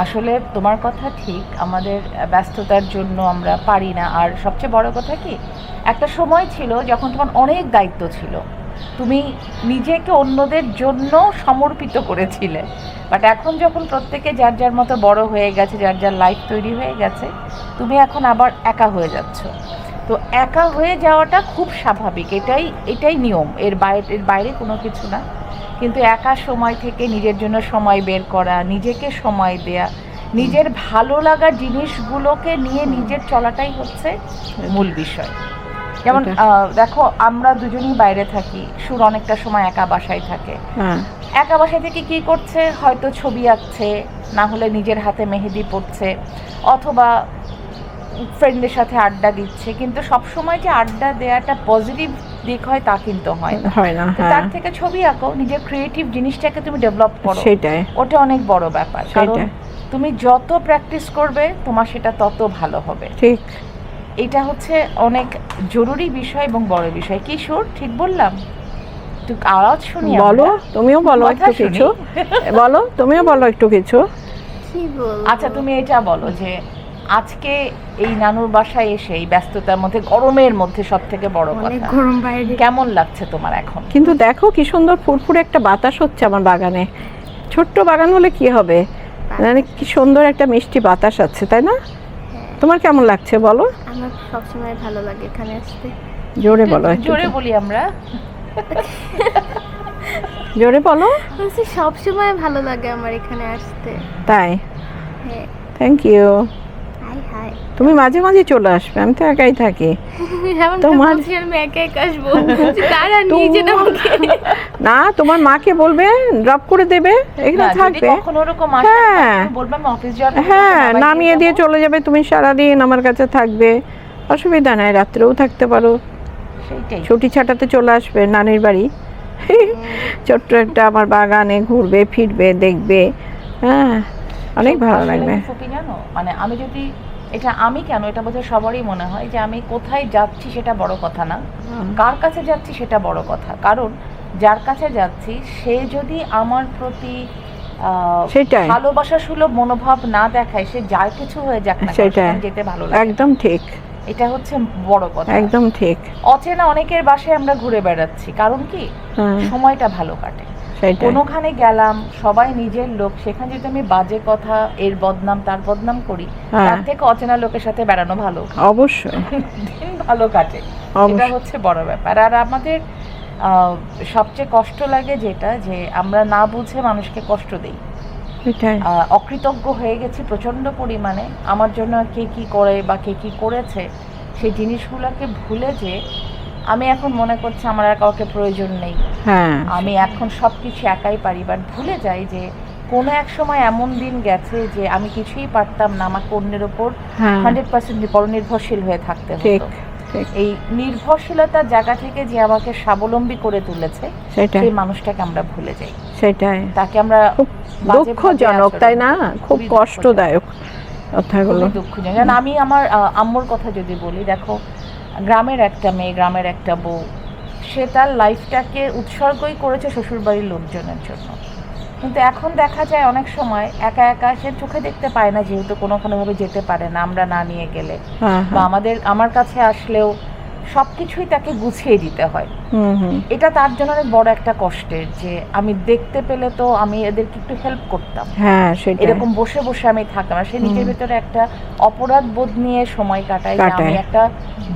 আসলে তোমার কথা ঠিক, আমাদের ব্যস্ততার জন্য আমরা পারি না। আর সবচেয়ে বড় কথা কি, একটা সময় ছিল যখন তোমার অনেক দায়িত্ব ছিল, তুমি নিজেকে অন্যদের জন্য সমর্পিত করেছিলে। বাট এখন যখন প্রত্যেকে যার যার মতো বড় হয়ে গেছে, যার যার লাইফ তৈরি হয়ে গেছে, তুমি এখন আবার একা হয়ে যাচ্ছ। তো একা হয়ে যাওয়াটা খুব স্বাভাবিক, এটাই নিয়ম, এর বাইরে কোনো কিছু না। কিন্তু একা সময় থেকে নিজের জন্য সময় বের করা, নিজেকে সময় দেয়া, নিজের ভালো লাগা জিনিসগুলোকে নিয়ে নিজের চলাটাই হচ্ছে মূল বিষয়। যেমন দেখো, আমরা দুজনেই বাইরে থাকি, সুর অনেকটা সময় একা বাসায় থাকে। একা বাসায় থেকে কি করছে, হয়তো ছবি আঁকছে, না হলে নিজের হাতে মেহেদি পড়ছে, অথবা ফ্রেন্ডের সাথে আড্ডা দিচ্ছে। কিন্তু সবসময় যে আড্ডা দেওয়াটা পজিটিভ দিক হয় তা কিন্তু হয় না। তার থেকে ছবি আঁকো, নিজের ক্রিয়েটিভ জিনিসটাকে তুমি ডেভেলপ করো, সেটাই ওটা অনেক বড় ব্যাপার। কারণ তুমি যত প্র্যাকটিস করবে তোমার সেটা তত ভালো হবে। ঠিক, এটা হচ্ছে অনেক জরুরি বিষয় এবং বড় বিষয়। কি সুর, ঠিক বললাম? তুই আওয়াজ শুনি, বলো, তুমিও বলো একটু কিছু, বলো তুমিও বলো একটু কিছু। আচ্ছা, তুমি এটা বলো যে আজকে এই নানুর বাসায় এসে এই ব্যস্ততার মধ্যে, গরমের মধ্যে সব থেকে বড় কথা, কেমন লাগছে তোমার এখন? কিন্তু দেখো কি সুন্দর ফুরফুরে একটা বাতাস হচ্ছে আমার বাগানে। ছোট্ট বাগান হলে কি হবে, মানে কি সুন্দর একটা মিষ্টি বাতাস আছে, তাই না? তোমার কেমন লাগছে বলো? আমার সবসময় ভালো লাগে এখানে আসতে। জোরে বলো, জোরে বলি আমরা, জোরে বলো। সবসময় ভালো লাগে আমার এখানে আসতে। তাই? হ্যাঁ, থ্যাংক ইউ। High high. তুমি মাঝে মাঝে চলে আসবে, আমি তো একাই থাকি। তোমার আমি একাই আসবো, তারা নিজে না, তোমার মাকে বলবে ড্রপ করে দেবে, এখানে থাকবে। কখনো এরকম আসে বলবে আমি অফিস যাব, হ্যাঁ, নামিয়ে দিয়ে চলে যাবে, তুমি সারাদিন আমার কাছে থাকবে, অসুবিধা নাই, রাত্রেও থাকতে পারো। সেইটাই, ছুটি ছাটাতে চলে আসবে নানির বাড়ি, ছোট্ট একটা আমার বাগানে ঘুরবে ফিরবে, দেখবে। হ্যাঁ, অনেক ভালো লাগবে। জানো, মানে আমি যদি আমি কেন, এটা বোধহয় সবারই মনে হয় যে আমি কোথায় যাচ্ছি সেটা বড় কথা না, কার কাছে যাচ্ছি সেটা বড় কথা। কারণ যার কাছে যাচ্ছি সে যদি আমার প্রতি ভালোবাসা সুলভ মনোভাব না দেখায়, সে যার কিছু হয়ে যাক না, সেটা যেতে ভালো লাগে। একদম ঠিক, এটা হচ্ছে বড় কথা, একদম ঠিক। অচেনা অনেকের বাসায় আমরা ঘুরে বেড়াচ্ছি, কারণ কি সময়টা ভালো কাটে। কোনোখানে গেলাম, সবাই নিজের লোক, সেখানে যদি আমি বাজে কথা, এর বদনাম তার বদনাম করি, তার থেকে অচেনা লোকের সাথে বেড়ানো ভালো। অবশ্যই দিন ভালো কাটে, এটা হচ্ছে বড় ব্যাপার। আর আমাদের সবচেয়ে কষ্ট লাগে যেটা, যে আমরা না বুঝে মানুষকে কষ্ট দেই, অকৃতজ্ঞ হয়ে গেছি প্রচন্ড পরিমাণে। আমার জন্য কে কি করে বা কে কি করেছে সেই জিনিসগুলোকে ভুলে যে আমি এখন মনে করছি আমার আর কাউকে প্রয়োজন নেই, আমি এখন সবকিছু একাই পারি। বাট ভুলে যাই যে কোনো এক সময় এমন দিন গেছে যে আমি কিছুই পারতাম না, আমাকে অন্যের ওপর 100% পরনির্ভরশীল হয়ে থাকতে হতো। এই নির্ভরশীলতার জায়গা থেকে যে আমাকে স্বাবলম্বী করে তুলেছে, সেই মানুষটাকে আমরা ভুলে যাই। সেটাই, তাকে আমরা দুঃখজনক, তাই না? খুব কষ্টদায়ক কথাগুলো, দুঃখজনক। আমি আমার আম্মুর কথা যদি বলি, দেখো, গ্রামের একটা মেয়ে, গ্রামের একটা বউ, সে তার লাইফটাকে উৎসর্গই করেছে শ্বশুরবাড়ির লোকজনের জন্য। কিন্তু এখন দেখা যায় অনেক সময় একা একা সে চোখে দেখতে পায় না, যেহেতু কোনোভাবে যেতে পারে না আমরা না নিয়ে গেলে, বা আমার কাছে আসলেও সবকিছুই তাকে গুছিয়ে দিতে হয়। এটা তার জন্য অনেক বড় একটা কষ্টের, যে আমি দেখতে পেলে তো আমি এদেরকে একটু হেল্প করতাম, এরকম বসে বসে আমি থাকতাম না। সে নিজের ভিতরে একটা অপরাধ বোধ নিয়ে সময় কাটায়, যে আমি একটা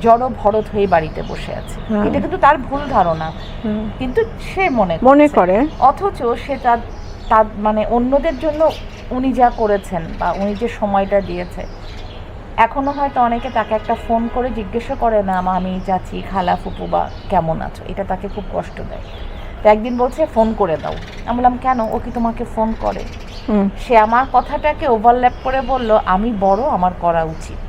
জড় ভরত হয়ে বাড়িতে বসে আছি। এটা কিন্তু তার ভুল ধারণা, কিন্তু সে মনে করে। অথচ সে তার মানে অন্যদের জন্য উনি যা করেছেন বা উনি যে সময়টা দিয়েছে, এখনো হয়তো অনেকে তাকে একটা ফোন করে জিজ্ঞাসা করে না মামি, চাচি, খালা, ফুপু বা কেমন আছো, এটা তাকে খুব কষ্ট দেয়। তো একদিন বলছে ফোন করে দাও। আমি বললাম কেন, ও কি তোমাকে ফোন করে? সে আমার কথাটাকে ওভারল্যাপ করে বলল আমি বড়, আমার করা উচিত।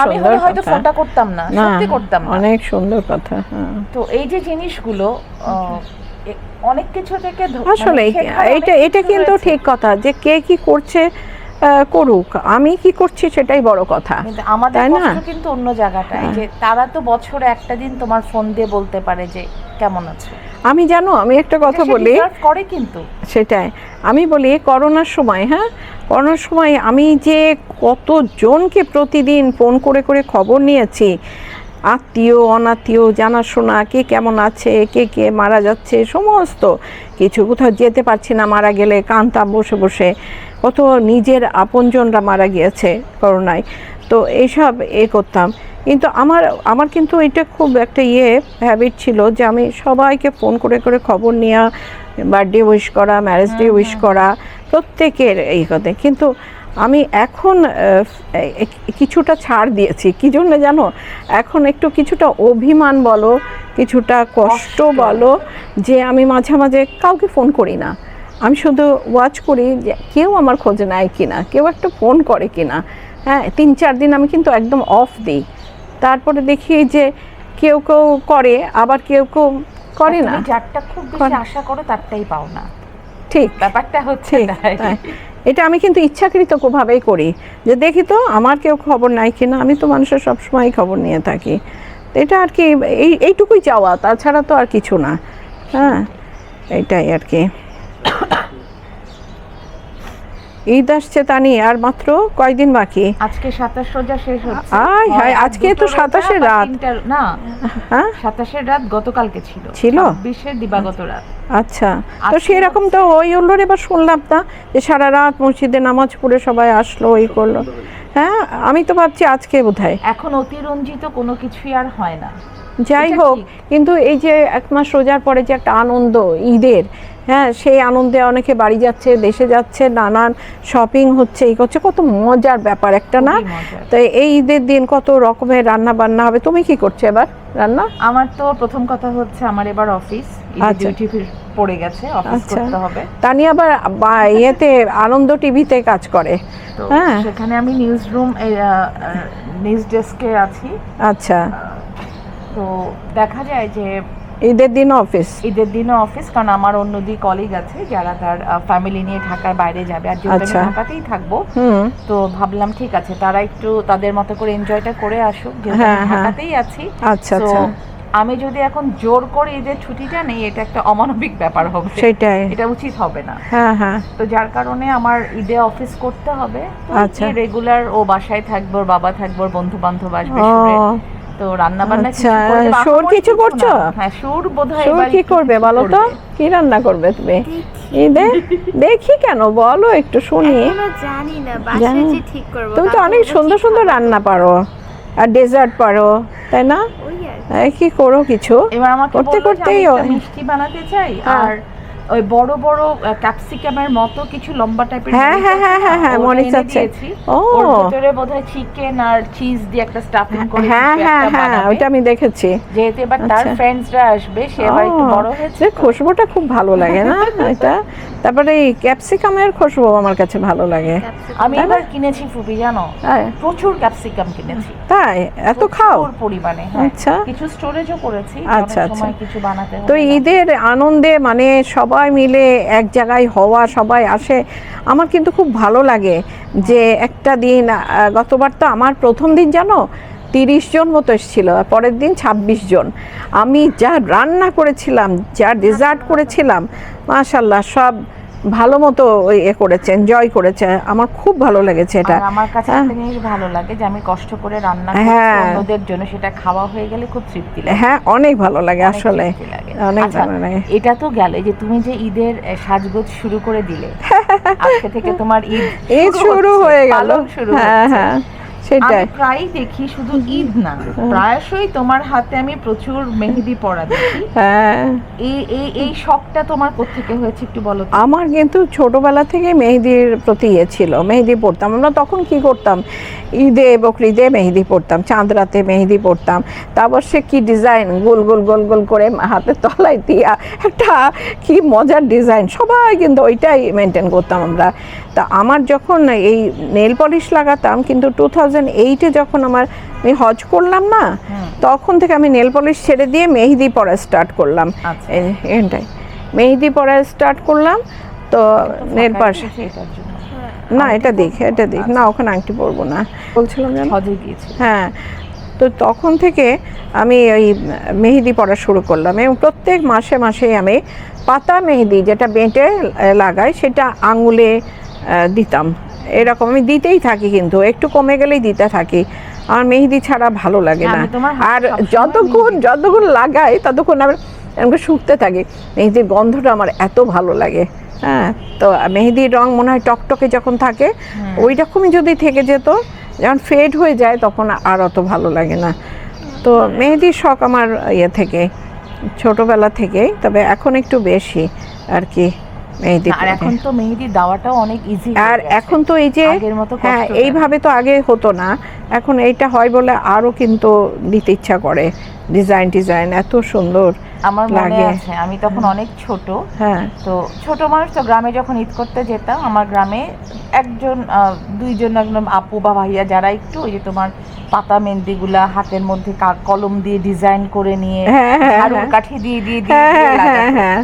আমি হয়তো ফোনটা করতাম না, সত্যি করতাম না। অনেক সুন্দর কথা। তো এই যে জিনিসগুলো অনেক কিছু থেকে আসলে এটা কিন্তু ঠিক কথা, যে কে কি করছে করুক, আমি কি করছি সেটাই বড় কথা। আমাদের কষ্ট কিন্তু অন্য জায়গাটায়, যে তারা তো বছরে একটা দিন তোমার ফোন দিয়ে বলতে পারে যে কেমন আছে? আমি জানো, আমি একটা কথা সে বলি, deserve করে কিন্তু। সেটাই আমি বলি, করোনার সময়, হ্যাঁ করোনার সময় আমি যে কতজনকে প্রতিদিন ফোন করে করে খবর নিয়েছি, আত্মীয় অনাত্মীয় জানাশোনা, কে কেমন আছে, কে কে মারা যাচ্ছে, সমস্ত কিছু। কোথাও যেতে পারছি না, মারা গেলে কাঁদতাম বসে বসে। কত নিজের আপনজনরা মারা গিয়েছে করোনায়, তো এইসব করতাম। কিন্তু আমার কিন্তু এটা খুব একটা হ্যাবিট ছিল যে আমি সবাইকে ফোন করে করে খবর নেওয়া, বার্থডে উইশ করা, ম্যারেজ ডে উইশ করা, প্রত্যেকের এই কথা। কিন্তু আমি এখন কিছুটা ছাড় দিয়েছি। কী জন্য জানো? এখন একটু কিছুটা অভিমান বলো, কিছুটা কষ্ট বলো, যে আমি মাঝে মাঝে কাউকে ফোন করি না। আমি শুধু ওয়াচ করি যে কেউ আমার খোঁজ নেয় কিনা, কেউ একটা ফোন করে কিনা। হ্যাঁ, 3-4 দিন আমি কিন্তু একদম অফ দিই। তারপরে দেখি যে কেউ কেউ করে, আবার কেউ কেউ করে না। তুমি যারটা খুব বেশি আশা করো তারটাই পাও না, ঠিক ব্যাপারটা হচ্ছে তাই। এটা আমি কিন্তু ইচ্ছাকৃতভাবেই করি, যে দেখি তো আমার কেউ খবর নাই কিনা। আমি তো মানুষের সবসময় খবর নিয়ে থাকি। এটা আর কি, এইটুকুই চাওয়া, তাছাড়া তো আর কিছু না। হ্যাঁ, এইটাই আর কি। ঈদ আসছে তানি, আর মাত্র কয়দিন বাকি? আজকে 27 রোজা শেষ হচ্ছে। আয় হায়, আজকে তো 27 রাত না, হ্যাঁ 27 রাত গতকালকে ছিল, 26 দিবাগত রাত। আচ্ছা, তো সেরকম তো ওই হলো। এবার শুনলাম না যে সারা রাত মসজিদে নামাজ পড়ে সবাই আসলো, এই করলো। হ্যাঁ, আমি তো ভাবছি আজকে বোধহয়। এখন অতিরঞ্জিত কোনো কিছুই আর হয় না। যাই হোক, কিন্তু এই যে 1 মাস রোজার পরে যে একটা আনন্দ ঈদের, হ্যাঁ সেই আনন্দে অনেকে বাড়ি যাচ্ছে, দেশে যাচ্ছে, নানান শপিং হচ্ছে, এই করছে, কত মজার ব্যাপার একটা না? তো এই ঈদের দিন কত রকমের রান্না বান্না হবে। তুমি কি করছো এবার রান্না? আমার তো প্রথম কথা হচ্ছে আমার এবার অফিস ডিউটি পড়ে গেছে, অফিস করতে হবে। তানি আবার ইয়েতে আনন্দ টিভিতে কাজ করে, হ্যাঁ সেখানে আমি নিউজ রুম, নিউজ ডেস্কে আছি। আচ্ছা, তো দেখা যায় যে ঈদের দিনও অফিস, কারণ আমার অন্য দুই কলিগ আছে যারা তার ফ্যামিলি নিয়ে ঢাকার বাইরে যাবে, আর যেহেতু আমি ঢাকাতেই থাকবো, তো ভাবলাম ঠিক আছে তারা একটু তাদের মতো করে এনজয়টা করে আসুক, যেহেতু ঢাকাতেই আছি। আচ্ছা, আমি যদি এখন জোর করে ঈদের ছুটিটা নেই, এটা একটা অমানবিক ব্যাপার হবে, সেটাই, এটা উচিত হবে না। হ্যাঁ, তো যার কারণে আমার ঈদে অফিস করতে হবে। আচ্ছা, রেগুলার ও বাসায় থাকবে, ওর বাবা থাকবে, ওর বন্ধু বান্ধব আসবে, তো রান্না বান্না কিছু করছো? হ্যাঁ, সুর বোধহয় সুর কি করবে বলো তো? কি রান্না করবে তুমি ঈদে? দেখি কেন, বলো একটু শুনি। জানি না, বাসায় যে ঠিক করব। তুমি তো অনেক সুন্দর সুন্দর রান্না পারো, আর ডেজার্ট পারো, তাই না? কি করো কিছু? এবার আমাকে করতে করতেই মিষ্টি বানাতে চাই, আর ওই বড় বড় ক্যাপসিকামের মতো কিছু লম্বা টাইপের, হ্যাঁ মনে চাচ্ছে। ওর ভিতরে বোধহয় চিকেন আর চিজ দিয়ে একটা স্টাফিং করে, হ্যাঁ ওটা আমি দেখেছি। যেহেতু এবার তার ফ্রেন্ডসরা আসবে, সে এবার একটু বড় হয়েছে, খুশবুটা খুব ভালো লাগে না এটা? তারপরে এই ক্যাপসিকামের খুশবু আমার কাছে ভালো লাগে। আমি এবার কিনেছি ফুপি, জানো, প্রচুর ক্যাপসিকাম কিনেছি। তাই? এত খাও? পরিমাণে। আচ্ছা, কিছু স্টোরেজও করেছি। আচ্ছা, কিছু বানাতে হবে। তো ঈদের আনন্দে মানে সবাই মিলে এক জায়গায় হওয়া, সবাই আসে, আমার কিন্তু খুব ভালো লাগে। যে একটা দিন, গতবার তো আমার প্রথম দিন জানো 30 জন মতো এসেছিল, আর পরের দিন 26 জন। আমি যা রান্না করেছিলাম, যা ডেজার্ট করেছিলাম, মাশাআল্লাহ সব ভালো মতো করেছে, এনজয় করেছে। আমার খুব ভালো লেগেছে এটা। আমার কাছে একটা জিনিস ভালো লাগে যে আমি কষ্ট করে রান্না করছি অন্যদের জন্য, সেটা খাওয়া হয়ে গেলে খুব তৃপ্তি লাগে। হ্যাঁ, অনেক ভালো লাগে আসলে, অনেক ভালো লাগে। এটা তো গেল যে তুমি যে ঈদের সাজগোজ শুরু করে দিলে, আজকে থেকে তোমার ঈদ শুরু হয়ে গেল। হ্যাঁ, সেটাই। আমি প্রায় দেখি, শুধু ঈদ না, প্রায়শই তোমার হাতে আমি প্রচুর মেহেদি পরা দেখি। হ্যাঁ, এই শখটা তোমার কোত্থেকে হয়েছে একটু বলো তো? আমার কিন্তু ছোটবেলা থেকে মেহেদির প্রতি ছিল, মেহেদি পড়তাম। আমরা তখন কি করতাম, ঈদে বকরিদে মেহেদি পড়তাম, চাঁদ রাতে মেহেদি পড়তাম। তারপর সে কি ডিজাইন, গোল গোল গোল গোল করে হাতের তলায় দিয়া একটা কি মজার ডিজাইন, সবাই কিন্তু ওইটাই মেনটেন করতাম আমরা। তা আমার যখন এই নেল পলিশ লাগাতাম, কিন্তু 2008-এ যখন আমি হজ করলাম না, তখন থেকে আমি নেল পলিশ ছেড়ে দিয়ে মেহেদি পরা স্টার্ট করলাম। এটাই মেহেদি পরা স্টার্ট করলাম। তো নেল পলিশ না, এটা দিক না, ওখানে আংটি পরবো না বলছিলাম, হজে গিয়েছি। হ্যাঁ, তো তখন থেকে আমি ওই মেহেদি পড়া শুরু করলাম এবং প্রত্যেক মাসে মাসে আমি পাতা মেহেদি যেটা বেঁটে লাগাই সেটা আঙুলে দিতাম। এরকম আমি দিতেই থাকি, কিন্তু একটু কমে গেলেই দিতে থাকি। আমার মেহেদি ছাড়া ভালো লাগে না। আমি তোমার হাতে আর সবসময় যতক্ষণ লাগাই ততক্ষণ আমার এরকম শুকতে থাকে। মেহেদির গন্ধটা আমার এত ভালো লাগে। হ্যাঁ, তো মেহেদির রং মনে হয় টকটকে যখন থাকে ওই রকমই যদি থেকে যেত, যখন ফেড হয়ে যায় তখন আর অত ভালো লাগে না। তো মেহেদির শখ আমার থেকে ছোটবেলা থেকেই, তবে এখন একটু বেশি আর কি মেহেদি। আর এখন তো মেহেদি দেওয়াটাও অনেক ইজি, আর এখন তো এই যে আগের মতো হ্যাঁ কষ্ট এইভাবে তো আগে হতো না, এখন এইটা হয় বলে আরো কিন্তু দিতে ইচ্ছা করে। ডিজাইন এত সুন্দর আমার মনে লাগে। আছে আমি তখন অনেক ছোট, হ্যাঁ তো ছোট মানুষ তো গ্রামে যখন ঈদ করতে যেতাম, আমার গ্রামে একজন দুইজন একদম আপু বা ভাইয়া যারা একটু ওই যে তোমার পাতা মেহেদিগুলা হাতের মধ্যে কলম দিয়ে ডিজাইন করে নিয়ে হ্যাঁ, হ্যাঁ, ঝাড়ুর হ্যাঁ। কাঠি দিয়ে দিয়ে হ্যাঁ দিয়ে হ্যাঁ লাগাতো। হ্যাঁ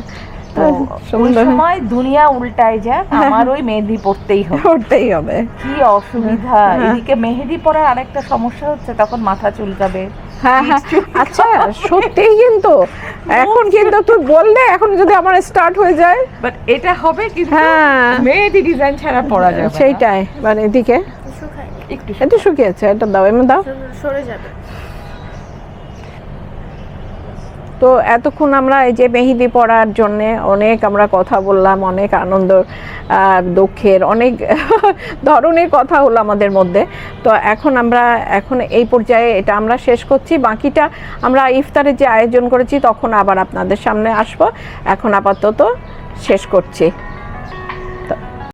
তো ওই সুন্দর। সময় দুনিয়া উল্টায় যাক, আমার ওই মেহেদি পড়তেই হবে। করতেই হবে। কি অসুবিধা! এদিকে মেহেদি পরার আরেকটা সমস্যা হচ্ছে, তখন মাথা চুলকাবে। হ্যাঁ হ্যাঁ আচ্ছা সত্যিই কিন্তু এখন কিন্তু তুই বললে এখন যদি আমার স্টার্ট হয়ে যায়, বাট এটা হবে কিন্তু হ্যাঁ মেহেদি ডিজাইন ছাড়া পরা যাবে না। সেইটাই। মানে এদিকে শুকায় একটু একটু শুকিয়েছে, এটা দাও, এমন দাও। সরে যাবে। তো এতক্ষণ আমরা এই যে মেহেদি পড়ার জন্য অনেক আমরা কথা বললাম, অনেক আনন্দ দুঃখের অনেক ধরনের কথা হলো আমাদের মধ্যে। তো এখন এই পর্যায়ে এটা আমরা শেষ করছি। বাকিটা আমরা ইফতারের যে আয়োজন করেছি তখন আবার আপনাদের সামনে আসবো। এখন আপাতত শেষ করছি।